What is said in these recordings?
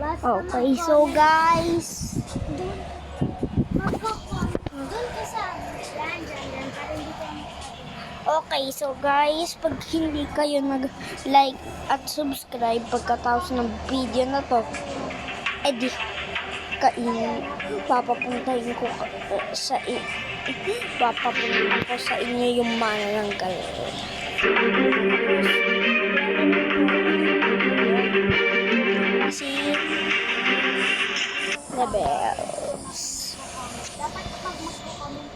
Okay, so guys, okay, so guys, pag hindi kayo nag-like at subscribe pagkatapos ng video na to, edi papapuntahin ko sa inyo yung manananggal. Si levels. Dapat kapag mag-comment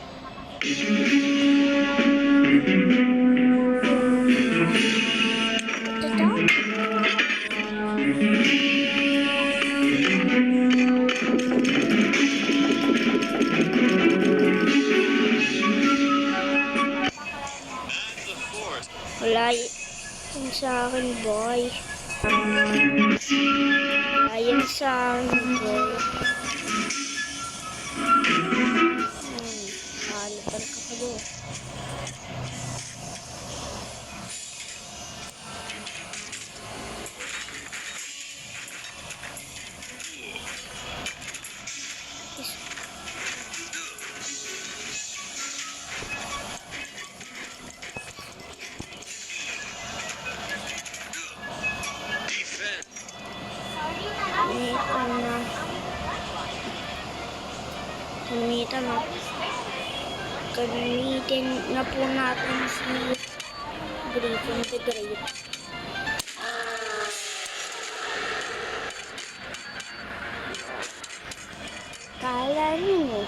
wala yun sa akin, boy. Wala yun sa akin, boy. Halitan ka pa doon. Gamitin na po natin si Griffin the Great. Kala nyo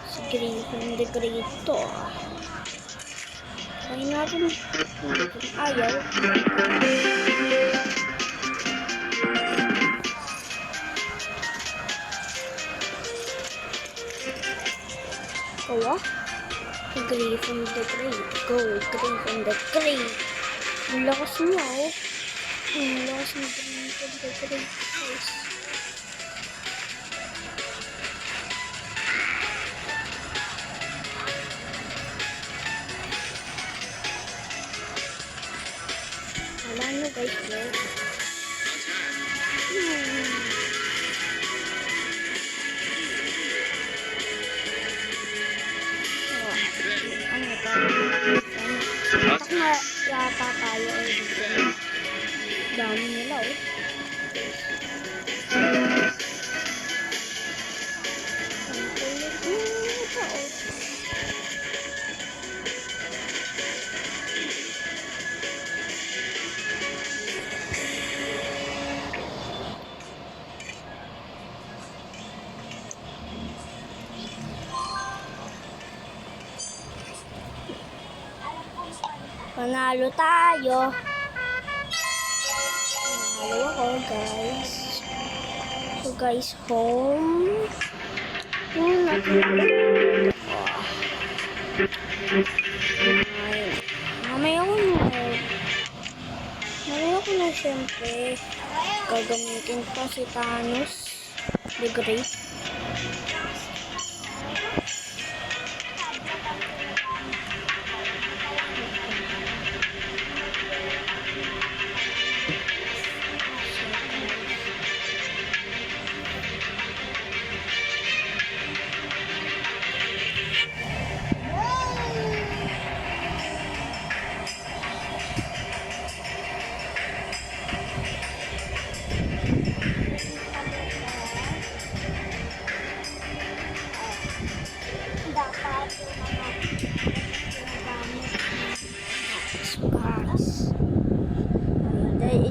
si Griffin the Great to. Kaya natin ayaw. Griffin the Great. Go, Griffin the Great. Ang lakas niya, oh. Ang lakas ni Griffin the Great, guys. Wala nyo, guys, guys. Yata tayo ay dito. Dami nila, oh. Panalo tayo. Panalo ako, guys. So, guys, home. Mamaya ko na siyempre gagamitin pa si Thanos the Great.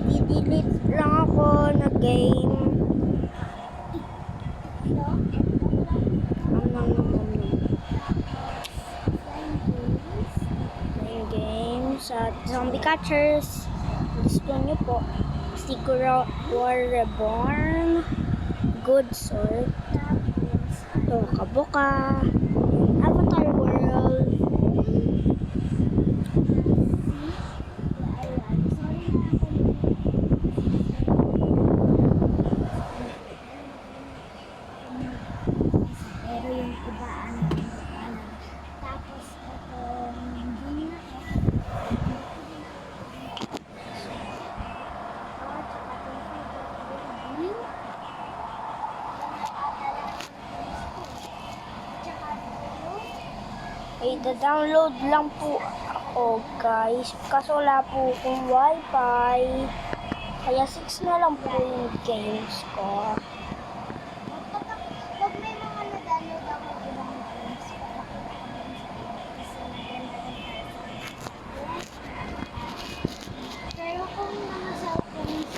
I-delete lang ako na game. Playing games at Zombie Catchers. Gusto nyo po. Secret War Reborn. Good Sword. Kabuka. Avatar World. May download lang po ako guys. Kaso wala po akong wifi. Kaya 6 na lang po yung games ko. Pag may mga na-download ako ibang games, pero kung mga cellphones,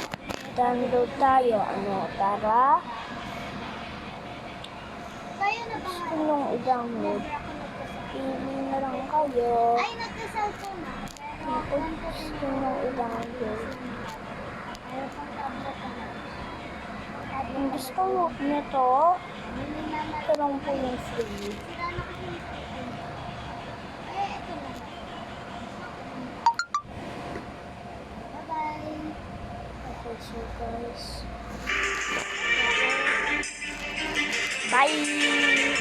Download tayo. Ano? Tara. kayo na ba Gusto nyong i-download. Pili na lang kayo. ay nagka-cellphone na? Kung gusto nyong i-download. Ayaw pang tablet na. Kung gusto mo nito, ito lang po yung free. Sira na kasi yung cellphone. Eh, ito na. Bye-bye. Okay, so guys. Bye!